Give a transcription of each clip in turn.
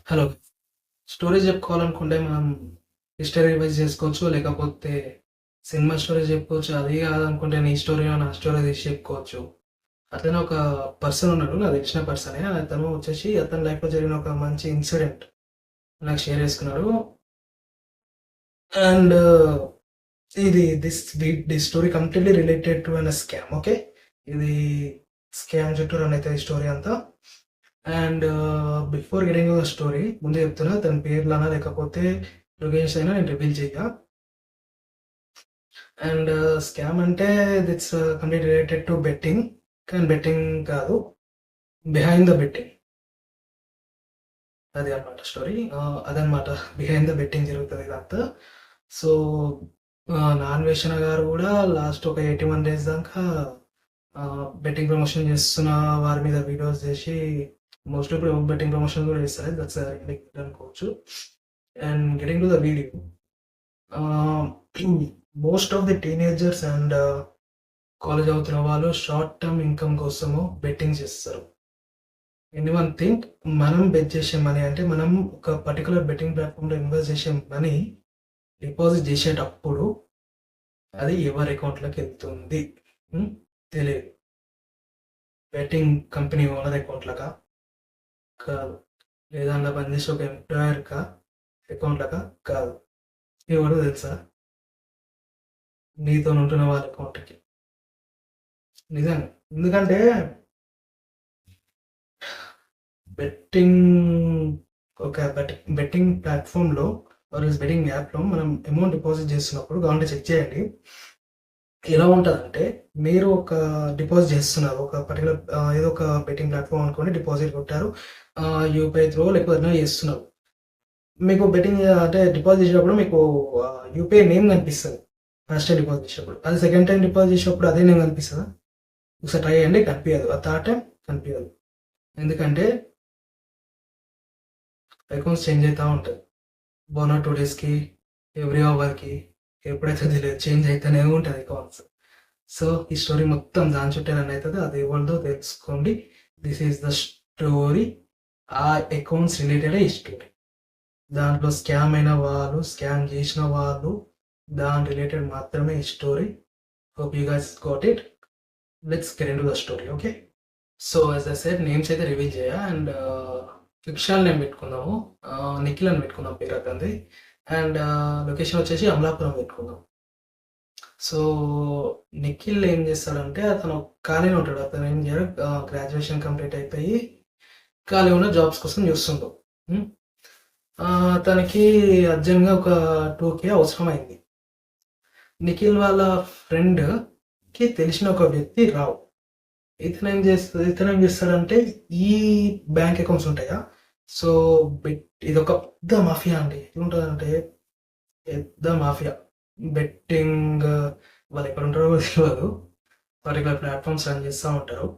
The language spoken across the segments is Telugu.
హలో. స్టోరీ చెప్పుకోవాలనుకుంటే మనం హిస్టరీ రివైజ్ చేసుకోవచ్చు, లేకపోతే సినిమా స్టోరీ చెప్పుకోవచ్చు. అది కాదనుకుంటే నీ స్టోరీ నా స్టోరీ తీసి చెప్పుకోవచ్చు. అతను ఒక పర్సన్ ఉన్నాడు, నాకు తెలిసిన పర్సనే. అతను వచ్చేసి అతని లైఫ్లో జరిగిన ఒక మంచి ఇన్సిడెంట్ నాకు షేర్ చేసుకున్నాడు. అండ్ ఇది this story completely related to an scam. Okay, ఇది స్కామ్ చుట్టూ రన్ అవుతుంది స్టోరీ అంతా. And before getting the story ముందే చెప్తున్నా, తన పేర్లనా లేకపోతే లొకేషన్స్ అయినా నేను రివీల్ చేయ. అండ్ స్కామ్ అంటే it's complete related to betting, కానీ బెట్టింగ్ కాదు, బిహైండ్ ద బెట్టింగ్. అది అనమాట స్టోరీ. అదనమాట, బిహైండ్ ద బెట్టింగ్ జరుగుతుంది ఇదంతా. సో నాన్వేషణ గారు కూడా లాస్ట్ ఒక 81 days దాకా బెట్టింగ్ ప్రమోషన్ చేస్తున్న వారి మీద వీడియోస్ చేసి, మోస్ట్లీ ఇప్పుడు బెట్టింగ్ ప్రమోషన్ కూడా చేస్తారు. దట్స్ అనుకోవచ్చు. And getting to the video, most of the teenagers and college అవుతున్న వాళ్ళు షార్ట్ టర్మ్ ఇన్కమ్ కోసము బెట్టింగ్ చేస్తారు. ఎనీవన్ థింక్, మనం బెట్ చేసే మనీ అంటే మనం ఒక పర్టికులర్ బెట్టింగ్ ప్లాట్ఫామ్లో ఇన్వెస్ట్ చేసే మనీ డిపాజిట్ చేసేటప్పుడు అది ఎవరి అకౌంట్లోకి వెళ్తుంది తెలియదు. బెట్టింగ్ కంపెనీ ఓనర్ అకౌంట్లకా కాదు, లేదా అందులో పనిచేసే ఒక ఎంప్లాయర్కా అకౌంట్లకా కాదు. ఎవరు తెలుసా? నీతో ఉంటున్న వాళ్ళ అకౌంట్కి. నిజంగా. ఎందుకంటే బెట్టింగ్ ఒక బెట్టింగ్ ప్లాట్ఫామ్లో బెట్టింగ్ యాప్లో మనం అమౌంట్ డిపాజిట్ చేస్తున్నప్పుడు గవర్నమెంట్ చెక్ చేయండి. ఎలా ఉంటుందంటే, మీరు ఒక డిపాజిట్ చేస్తున్నారు ఒక పర్టికులర్ ఏదో ఒక బెట్టింగ్ ప్లాట్ఫామ్ అనుకోండి, డిపాజిట్ కొట్టారు, యూపీఐ త్రో లేకపోతే చేస్తున్నారు. మీకు బెట్టింగ్ అంటే డిపాజిట్ చేసేటప్పుడు మీకు యూపీఐ నేమ్ కనిపిస్తుంది ఫస్ట్ టైం డిపాజిట్ చేసేటప్పుడు. అది సెకండ్ టైం డిపాజిట్ చేసేటప్పుడు అదే నేమ్ కనిపిస్తుందా? ఒకసారి ట్రై చేయండి, కనిపించదు. ఆ థర్డ్ టైం కనిపించదు. ఎందుకంటే అకౌంట్స్ చేంజ్ అవుతూ ఉంటుంది. 1 or 2 daysకి, ఎవ్రీ అవర్కి, ఎప్పుడైతే తెలియదు, చేంజ్ అవుతూనే ఉంటుంది అకౌంట్స్. సో ఈ స్టోరీ మొత్తం దాని చుట్టే రన్ అవుతుంది. అది ఎవరిదో తెలుసుకోండి. This is the story. ఆ అకౌంట్స్ రిలేటెడ్ ఈ స్టోరీ. దాంట్లో స్కామ్ అయిన వాళ్ళు, స్కామ్ చేసిన వాళ్ళు, దాని రిలేటెడ్ మాత్రమే ఈ story. Hope you guys got it. Let's get into the story. Okay, so as I said, names అయితే రివీల్ చేయ. అండ్ ఫిక్షనల్ నేమ్ పెట్టుకుందాము, నిఖిల్ అని పెట్టుకుందాం పేరు అతనిది. అండ్ లొకేషన్ వచ్చేసి అమలాపురం పెట్టుకుందాం. సో నిఖిల్ ఏం చేస్తాడంటే, అతను ఖాళీగా ఉంటాడు. అతను ఏం చేయడు, గ్రాడ్యుయేషన్ కంప్లీట్ అయిపోయి ఖాళీ ఉన్న జాబ్స్ కోసం చూస్తుంటాడు. తనకి అర్జెంట్గా ఒక 2K అవసరమైంది. నిఖిల్ వాళ్ళ ఫ్రెండ్కి తెలిసిన ఒక వ్యక్తి రావు. ఇతను ఏం చేస్తాడంటే, ఈ బ్యాంక్ అకౌంట్స్ ఉంటాయా, సో ఇదొక పెద్ద మాఫియా అండి. ఎట్లుంటుందంటే పెద్ద మాఫియా. బెట్టింగ్ వాళ్ళు ఎక్కడ ఉంటారో తెలియదు, పర్టికులర్ ప్లాట్ఫామ్స్ రన్ చేస్తూ ఉంటారు.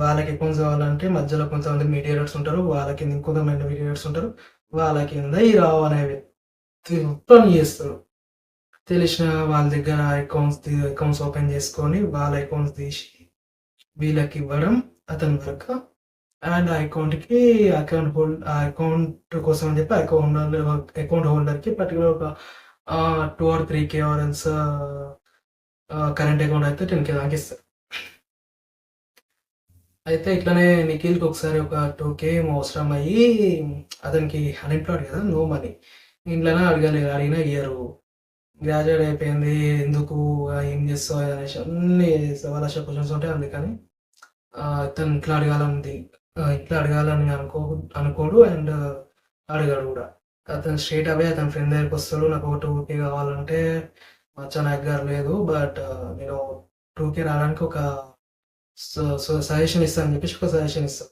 వాళ్ళకి అకౌంట్స్ కావాలంటే మధ్యలో కొంతమంది మీడియేటర్స్ ఉంటారు, వాళ్ళకి ఇంకొంతమంది మీడియేటర్స్ ఉంటారు, వాళ్ళ కింద ఈ రావు అనే వ్యక్తి పని చేస్తారు. తెలిసిన వాళ్ళ దగ్గర అకౌంట్స్ ఓపెన్ చేసుకొని వాళ్ళ అకౌంట్స్ తీసి వీళ్ళకి ఇవ్వడం అతని వర్క్. అండ్ ఆ అకౌంట్ కోసం అని చెప్పి అకౌంట్ హోల్డర్కి పర్టికులర్ ఒక 2 or 3K ఆర్ఎల్స్ కరెంట్ అకౌంట్ అయితే 10K దాకా ఇస్తారు. అయితే ఇట్లానే నిఖిల్కి ఒకసారి ఒక 2K అవసరం అయ్యి, అతనికి అన్ఎంప్లాయిడ్ కదా, నో మనీ. ఇంట్లోనే అడిగినా ఇయ్యరు. గ్రాడ్యుయేట్ అయిపోయింది, ఎందుకు ఏం చేస్తావు అనేసి అన్ని సవాల్ క్వశ్చన్స్ ఉంటాయి. అందుకని తను ఇంట్లో అడగాలని అనుకోడు. అండ్ అడగాడు కూడా. అతను స్ట్రేట్ అవే అతని ఫ్రెండ్ దగ్గరికి వస్తాడు. నాకు ఒక 2K కావాలంటే, మచ్చా నా దగ్గర లేదు, బట్ నేను 2K రావడానికి ఒక సజెషన్ ఇస్తాను అని చెప్పేసి ఒక సజెషన్ ఇస్తాను.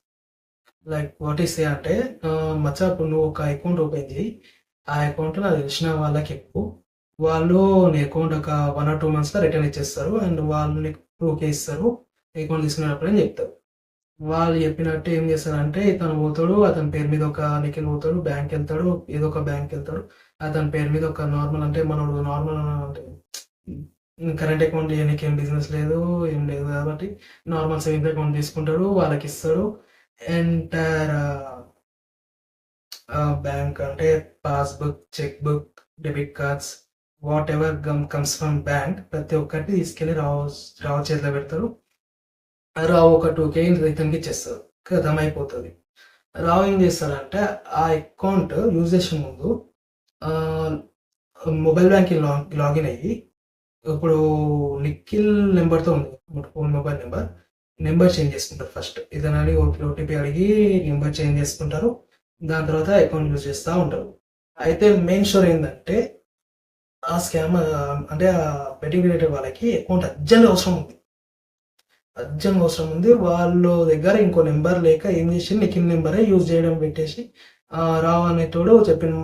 లైక్ వాట్ ఈస్ అంటే, మచ్చా ఇప్పుడు నువ్వు ఒక అకౌంట్ ఓపెన్ చేయి, ఆ అకౌంట్ నాకు తెలిసిన వాళ్ళకి చెప్పు, వాళ్ళు నీ అకౌంట్ ఒక 1 or 2 monthsలో రిటర్న్ ఇచ్చేస్తారు. అండ్ వాళ్ళు నీకు 2K ఇస్తారు అకౌంట్ తీసుకునేటప్పుడు అని చెప్తారు. వాళ్ళు చెప్పినట్టు ఏం చేస్తారంటే, ఇతను పోతాడు, అతని పేరు మీద ఒక నిఖిల్ పోతాడు, బ్యాంక్ వెళ్తాడు, ఏదో ఒక బ్యాంక్ వెళ్తాడు, అతని పేరు మీద ఒక నార్మల్, అంటే మనోడు నార్మల్ అంటే కరెంట్ అకౌంట్ చేయడానికి ఏం బిజినెస్ లేదు, ఏం లేదు కాబట్టి నార్మల్ సేవింగ్స్ అకౌంట్ తీసుకుంటాడు, వాళ్ళకి ఇస్తాడు. ఎంటైర్ బ్యాంక్ అంటే passbook, cheque book, debit cards whatever comes from bank ప్రతి ఒక్కటి తీసుకెళ్ళి రావు చేతిలో పెడతారు. రావు ఒక 2K ఇతనికి ఇచ్చేస్తారు. ఖతం అయిపోతది. రావు ఏం చేస్తాడంటే ఆ అకౌంట్ యూజ్ చేసే ముందు ఆహ్, మొబైల్ బ్యాంకింగ్ లాగిన్ అయ్యి ఇప్పుడు నిఖిల్ నెంబర్‌తో ఉంది. ఫోన్ మొబైల్ నెంబర్ చేంజ్ చేసుకుంటారు ఫస్ట్. ఇతనని ఓటీపీ అడిగి నెంబర్ చేంజ్ చేసుకుంటారు. దాని తర్వాత అకౌంట్ యూజ్ చేస్తా ఉంటారు. అయితే మెయిన్ స్టోరీ ఏందంటే ఆ స్కామ్ అంటే ఆ బెట్టింగ్ రిలేటెడ్ వాళ్ళకి అకౌంట్ అర్జెంట్‌గా అవసరం ఉంది. వాళ్ళ దగ్గర ఇంకో నెంబర్ లేక ఏం చేసిండు నిఖిల్ నెంబరే యూజ్ చేయడం పెట్టేసి రావు అనేటోడు చెప్పిండు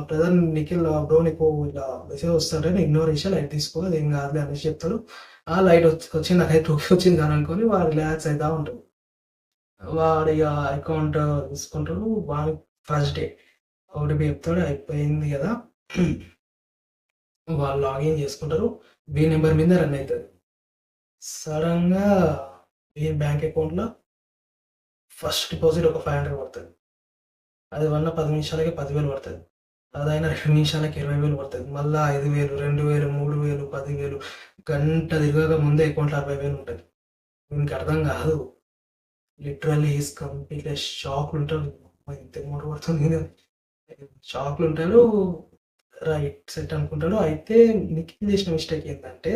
బ్రదర్ నిఖిల్ బ్రో నీకు ఇలా మెసేజ్ వస్తుంటే నేను ఇగ్నోర్ చేసి లైట్ తీసుకో అదేం కాదులే అనేసి చెప్తాడు. ఆ లైట్ వచ్చింది నాకైతే 2K వచ్చింది అని అనుకొని వాడు రిలాక్స్ అవుతా ఉంటాడు. వాడు ఇక అకౌంట్ తీసుకుంటాడు. వాడి ఫస్ట్ డే ఓటీపీ చెప్తాడు అయిపోయింది కదా. వాళ్ళు లాగిన్ చేసుకుంటారు. వీడి నెంబర్ మీద రన్ అవుతుంది. సడన్‌గా వీని బ్యాంక్ అకౌంట్‌లో ఫస్ట్ డిపాజిట్ ఒక 500 పడుతుంది. అది వల్ల 10 నిమిషాలకే 10,000 పడుతుంది. అదైనా 2 నిమిషాలకి 20,000 పడుతుంది. మళ్ళా 5,000, 2,000, 3,000, 10,000 గంట తిరగక ముందే అకౌంట్‌లో 60,000 ఉంటుంది. వీనికి అర్థం కాదు. లిటరల్లీ ఈస్ కంప్లీట్‌లీ షాక్‌లో ఉంటాడు. ఇంత అమౌంట్ పడుతుంది షాక్‌లో ఉంటాడు. రైట్ సెట్ అనుకుంటాడు. అయితే నిఖిల్ చేసిన మిస్టేక్ ఏంటంటే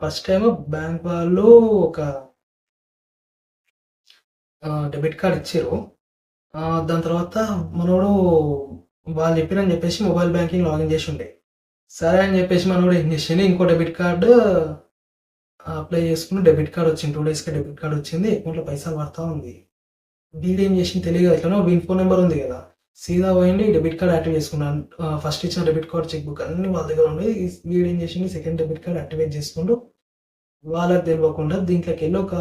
ఫస్ట్ టైమ్ బ్యాంక్ వాళ్ళు ఒక డెబిట్ కార్డ్ ఇచ్చిర్రు. దాని తర్వాత మనోడు వాళ్ళు చెప్పిరని చెప్పేసి మొబైల్ బ్యాంకింగ్ లాగిన్ చేసి ఉండే. సరే అని చెప్పేసి మనోడు ఏం చేసిండు ఇంకో డెబిట్ కార్డ్ అప్లై చేసుకుని డెబిట్ కార్డ్ వచ్చింది. 2 డేస్‌కి డెబిట్ కార్డ్ వచ్చింది. అకౌంట్‌లో పైసలు పడతా ఉంది. వీడేం చేసిండు తెలియదు ఎట్లనో వీని ఫోన్ నెంబర్ ఉంది కదా. సీదా పోయిండి డెబిట్ కార్డ్ యాక్టివేట్ చేసుకున్నాను. ఫస్ట్ ఇచ్చిన డెబిట్ కార్డ్, చెక్ బుక్ అన్నీ వాళ్ళ దగ్గర ఉన్నాయి. వీడేం చేసిండు సెకండ్ డెబిట్ కార్డ్ యాక్టివేట్ చేసుకుంటూ వాళ్ళకి తెలియకుండా దీంట్లోకి వెళ్ళి ఒక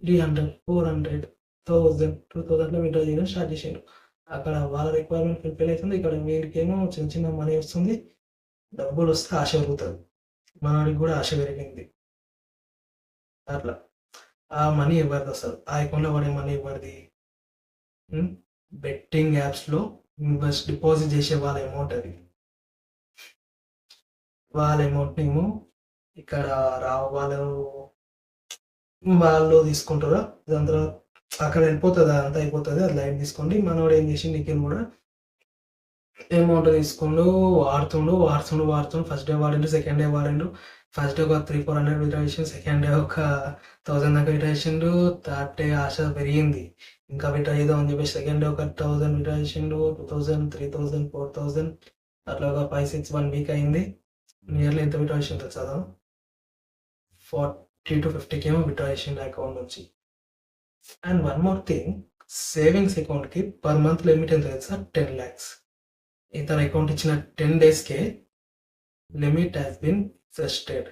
300, 400, 1000, 2000లో విత్‌డ్రా చేయడం స్టార్ట్ చేసిండు. అక్కడ వాళ్ళ రిక్వైర్మెంట్ ఫుల్‌ఫిల్ అవుతుంది. ఇక్కడ వీడికేమో చిన్న చిన్న మనీ వస్తుంది. డబ్బులు వస్తే ఆశ పెరుగుతుంది. మనోడికి కూడా ఆశ పెరిగింది. అట్లా ఆ మనీ ఎవరిది అసలు? ఆ అకౌంట్‌లో పడే మనీ ఎవరిది? బెట్టింగ్ యాప్స్‌లో డిపాజిట్ చేసే వాళ్ళ అమౌంట్ అది. వాళ్ళ అమౌంట్‌నేమో ఇక్కడ వాళ్ళు తీసుకుంటారు. దాని తర్వాత అక్కడ వెళ్ళిపోతుంది అదంతా అయిపోతుంది. అది లైట్ తీసుకోండి. మనోడు ఏం చేసిండు నిఖిల్ కూడా అమౌంట్ తీసుకుండు వాడుతుండు. ఫస్ట్ డే వాడిండు, సెకండ్ డే వాడిండు. ఫస్ట్ డే ఒక 300-400 విత్‌డ్రా చేసిండు. సెకండ్ డే ఒక 1000 దాకా విత్‌డ్రా చేసిండు. థర్డ్ డే ఆశ పెరిగింది. ఇంకా విత్‌డ్రా చేద్దాం అని చెప్పేసి సెకండ్ డే ఒక 1000 విత్‌డ్రా చేసిండు. 2000, 3000, 4000 అట్లా ఒక 5, 6 1 వీక్ అయింది. నియర్లీ ఎంత విత్‌డ్రా చేసిండో తెలుసా? 40-50K ఏమో విత్‌డ్రా చేసిండు అకౌంట్ నుంచి. And one more thing, savings అకౌంట్‌కి పర్ మంత్ లిమిట్ ఎంత తెలుసా? 10 lakhs. ఇతని అకౌంట్ ఇచ్చిన 10 డేస్‌కే limit has been exhausted.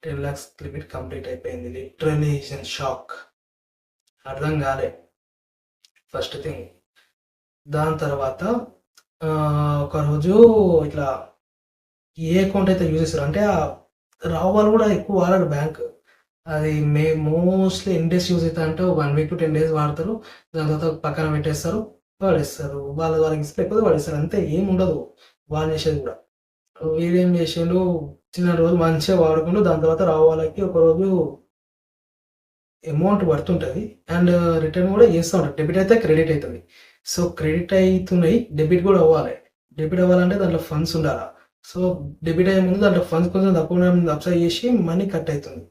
10 lakhs limit complete అయిపోయింది. Literally is in shock. అర్థం కాలే ఫస్ట్ థింగ్. దాని తర్వాత ఒకరోజు ఇట్లా ఏ అకౌంట్ అయితే యూజ్ చేస్తారు అంటే రావు వాళ్ళు కూడా ఎక్కువ వాడరు బ్యాంక్. అది మోస్ట్లీ ఎన్ని డేస్ యూజ్ అవుతా అంటే 1 week to 10 days వాడతారు. దాని తర్వాత పక్కన పెట్టేస్తారు, వాడేస్తారు. వాళ్ళకి ఇష్టం లేకపోతే వాడేస్తారు. అంతే, ఏం ఉండదు వాళ్ళు చేసేది కూడా. వీడేం చేసిండు చిన్న రోజు మంచిగా వాడుకుంటూ దాని తర్వాత రావు వాళ్ళకి ఒకరోజు అమౌంట్ పడుతుంటుంది అండ్ రిటర్న్ కూడా చేస్తూ ఉంటారు. డెబిట్ అయితే క్రెడిట్ అవుతుంది. సో క్రెడిట్ అవుతున్నాయి, డెబిట్ కూడా అవ్వాలి. డెబిట్ అవ్వాలంటే దాంట్లో ఫండ్స్ ఉండాలి. సో డెబిట్ అయ్యే ముందు దాంట్లో ఫండ్స్ కొంచెం తక్కువ అప్సై చేసి మనీ కట్ అవుతుంది.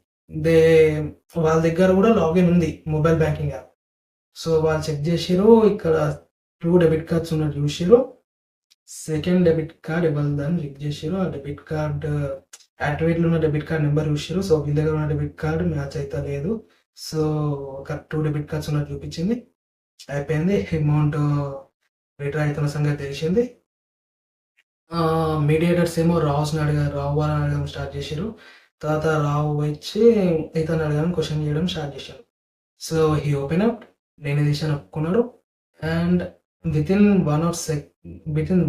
వాళ్ళ దగ్గర కూడా లాగిన్ ఉంది మొబైల్ బ్యాంకింగ్ యాప్. సో వాళ్ళు చెక్ చేసిరు, ఇక్కడ 2 డెబిట్ కార్డ్స్ ఉన్నట్టు చూసిరు. సెకండ్ డెబిట్ కార్డ్ ఇవ్వదని చెక్ చేసిరు. ఆ డెబిట్ కార్డ్ యాక్టివేట్లో ఉన్న డెబిట్ కార్డ్ నెంబర్ చూసిరు. సో వీళ్ళ దగ్గర ఉన్న డెబిట్ కార్డ్ మ్యాచ్ అయితే లేదు. సో ఒక 2 డెబిట్ కార్డ్స్ ఉన్నట్టు చూపించింది. అయిపోయింది. అమౌంట్ విత్‌డ్రా అవుతున్న సంగతి తెలిసింది. మీడియేటర్స్ ఏమో రావు వాళ్ళని అడగడం స్టార్ట్ చేసిరు. తర్వాత రావు వచ్చి ఇతను అడగడం క్వశ్చన్ చేయడం స్టార్ట్ చేశారు. సో హీ ఓపెన్ అప్, నేను ఇది చేశాను ఒప్పుకున్నాడు. అండ్ వితిన్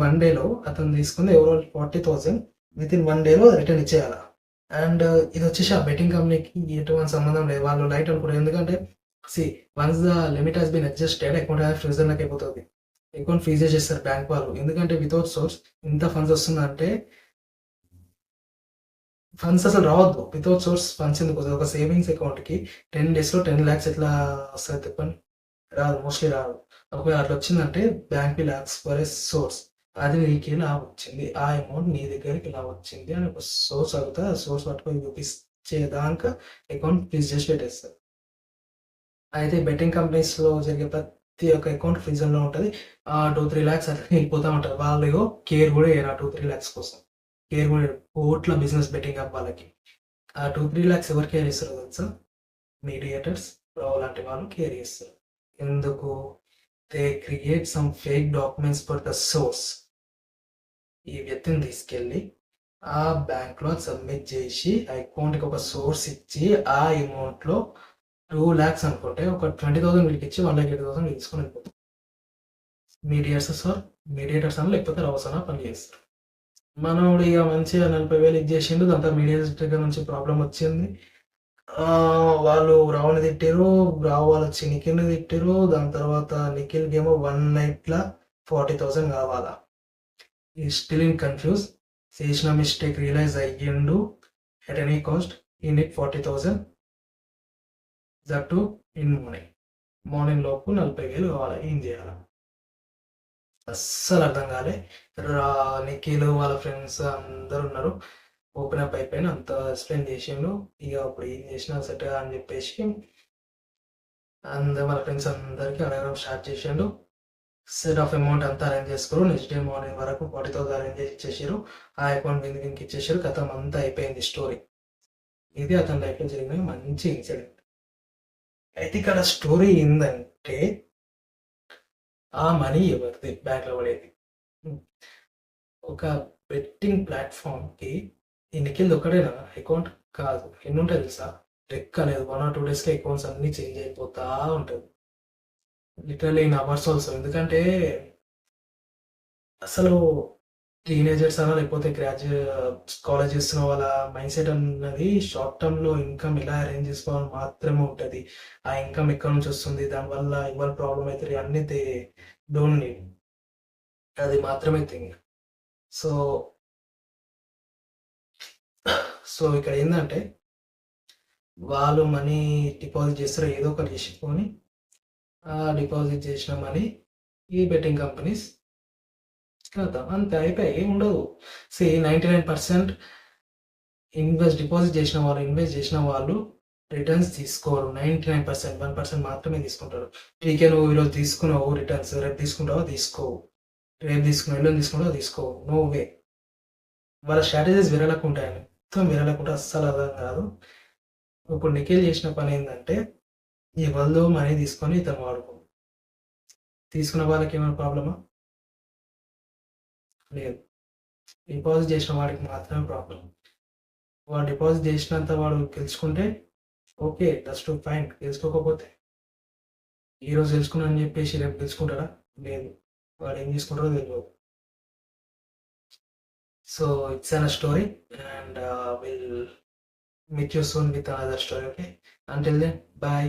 1 డేలో అతను తీసుకుంది ఎవరో 40,000 వితిన్ 1 డేలో రిటర్న్ ఇచ్చేయాలి. అండ్ ఇది వచ్చేసి ఆ బెట్టింగ్ కంపెనీకి ఎటువంటి సంబంధం లేదు. వాళ్ళు లైట్ అనుకుంటారు. ఎందుకంటే see once the limit has been adjusted account has freezer నాకు అయిపోతుంది. అకౌంట్ ఫ్రీజ్ చేసేస్తారు బ్యాంక్ వాళ్ళు. ఎందుకంటే వితౌట్ సోర్స్ ఇంత ఫండ్స్ వస్తుందంటే ఫండ్స్ అసలు రావద్దు. వితౌట్ సోర్స్ ఫండ్స్ ఎందుకు వస్తుంది? ఒక సేవింగ్స్ అకౌంట్కి 10 డేస్లో 10 lakhs ఎట్లా వస్తుంది చెప్పండి? రాదు, మోస్ట్లీ రాదు. ఒకవేళ అట్లా వచ్చిందంటే bank lakhs for a source. అది నీకు ఇలా వచ్చింది, ఆ అమౌంట్ నీ దగ్గరికి ఇలా వచ్చింది అని ఒక సోర్స్ అవుతా, సోర్స్ పట్టుకొని చూపించేదాకా అకౌంట్ ఫ్రీజ్ చేసి పెట్టేస్తారు. అయితే బెట్టింగ్ కంపెనీస్లో జరిగే ప్రతి ఒక్క అకౌంట్ ఫ్రీజర్లో ఉంటుంది. ఆ 2-3 lakhs అట్లా వెళ్ళిపోతూ ఉంటారు. వాళ్ళు కేర్ కూడా చేయరు ఆ 2-3 lakhs కోసం. కేర్ కూడా చేయరు. కోట్ల బిజినెస్ బెట్టింగ్ యాప్ వాళ్ళకి. ఆ 2-3 lakhs ఎవరు కేర్ చేస్తారు తెలుసా? మీడియేటర్స్, లాంటి వాళ్ళు కేర్ చేస్తారు. ఎందుకు? They create some fake documents for the source. ఈ వ్యక్తిని తీసుకెళ్ళి ఆ బ్యాంక్లో సబ్మిట్ చేసి అకౌంట్కి ఒక సోర్స్ ఇచ్చి ఆ అమౌంట్లో 2 lakhs అనుకుంటే ఒక 20,000 వీళ్ళకి ఇచ్చి 1,80,000 తీసుకొని వెళ్ళిపోతారు. మీడియేటర్స్ అని లేకపోతే రవసన పని చేస్తారు. మనోడు ఇక మంచిగా 40,000 ఇచ్చేసిండు. దాంతో మీడియేటర్స్ దగ్గర నుంచి ప్రాబ్లం వచ్చింది. వాళ్ళు రావుని తిట్టారు, రావు వాళ్ళు వచ్చి నిఖిల్ని తిట్టారు. దాని తర్వాత నిఖిల్కి ఏమో 1 nightలో 40,000 కావాలా. ఈ స్టిల్ ఇన్ కన్ఫ్యూజ్. చేసిన మిస్టేక్ రియలైజ్ అయ్యిండు. ఎట్ ఎనీ కాస్ట్ ఈ need 40,000 that to in morning లోపు 40,000 కావాలి. ఏం చేయాలి? అస్సలు అర్థం కాలే. నిఖిల్ వాళ్ళ ఫ్రెండ్స్ అందరు ఉన్నారు. ఓపెన్ అప్ అయిపోయిన అంత ఎక్స్ప్లెయిన్ చేసిండు. ఇక అప్పుడు ఏం చేసినా సెట్ అని చెప్పేసి అందరు వాళ్ళ ఫ్రెండ్స్ అందరికీ అడగడం స్టార్ట్ చేసిండు. సెట్ ఆఫ్ అమౌంట్ అంతా అరేంజ్ చేసుకోరు. నెక్స్ట్ డే మార్నింగ్ వరకు 40,000 అరేంజ్ చేసి ఇచ్చేసారు. ఆ అకౌంట్ దీనికి ఇచ్చేసారు. కథం అంతా అయిపోయింది స్టోరీ. ఇది అతని లైఫ్లో జరిగిన మంచి ఇన్సిడెంట్. అయితే ఇక్కడ స్టోరీ ఏంటంటే ఆ మనీ ఎవరిది బ్యాంక్లో పడేది? ఒక బెట్టింగ్ ప్లాట్ఫామ్కి ఈ నిఖిల్ ఒకటేనా అకౌంట్? కాదు, ఎన్ని ఉంటాయి తెలుసా? లెక్క లేదు. 1 or 2 daysకి అకౌంట్స్ అన్నీ చేంజ్ అయిపోతా ఉంటుంది. Literally in hours also. ఎందుకంటే అసలు టీనేజర్స్ అన్నా లేకపోతే కాలేజ్ చేస్తున్న వాళ్ళ మైండ్ సెట్ అన్నది షార్ట్ టర్మ్లో ఇన్కమ్ ఇలా అరేంజ్ చేసుకోవాలని మాత్రమే ఉంటుంది. ఆ ఇన్కమ్ ఎక్కడి నుంచి వస్తుంది, దానివల్ల ఇవాళ ప్రాబ్లం అవుతుంది అన్నీ డోంట్ నీడ్. అది మాత్రమే థింగ్. సో సో ఇక్కడ ఏంటంటే వాళ్ళు మనీ డిపాజిట్ చేస్తారు, ఏదో ఒకటి చేసుకొని ఆ డిపాజిట్ చేసిన మనీ ఈ బెట్టింగ్ కంపెనీస్ కదా అంతే, అయిపోయి ఏం ఉండదు. 99% డిపాజిట్ ఇన్వెస్ట్ చేసిన వాళ్ళు రిటర్న్స్ తీసుకోరు. 99%, 1% మాత్రమే తీసుకుంటారు. టీకే నువ్వు ఈరోజు తీసుకున్నావు రిటర్న్స్, రేపు తీసుకుంటావో తీసుకోవు, రేపు తీసుకున్నావు ఎల్లుండి తీసుకుంటావో తీసుకోవు. No way. వాళ్ళ స్ట్రాటజీస్ వేరేలాగా ఉంటాయని మొత్తం వేరేలాగా అస్సలు అర్థం కాదు. ఇప్పుడు నిఖిల్ చేసిన పని ఏంటంటే ఈ వాళ్ళు మనీ తీసుకొని ఇతను వాడుకో. తీసుకున్న వాళ్ళకి ఏమైనా ప్రాబ్లమా? లేదు. డిపాజిట్ చేసిన వాడికి మాత్రమే ప్రాబ్లం. వాడు డిపాజిట్ చేసినంత వాడు గెలుచుకుంటే ఓకే, దట్స్ టు ఫైన్. గెలుచుకోకపోతే ఈరోజు గెలుచుకున్నా అని చెప్పేసి రేపు గెలుచుకుంటాడా? లేదు. వాడు ఏం తీసుకుంటారో తెలియదు. So it's an story and will meet you soon with another story. Okay, until then, bye.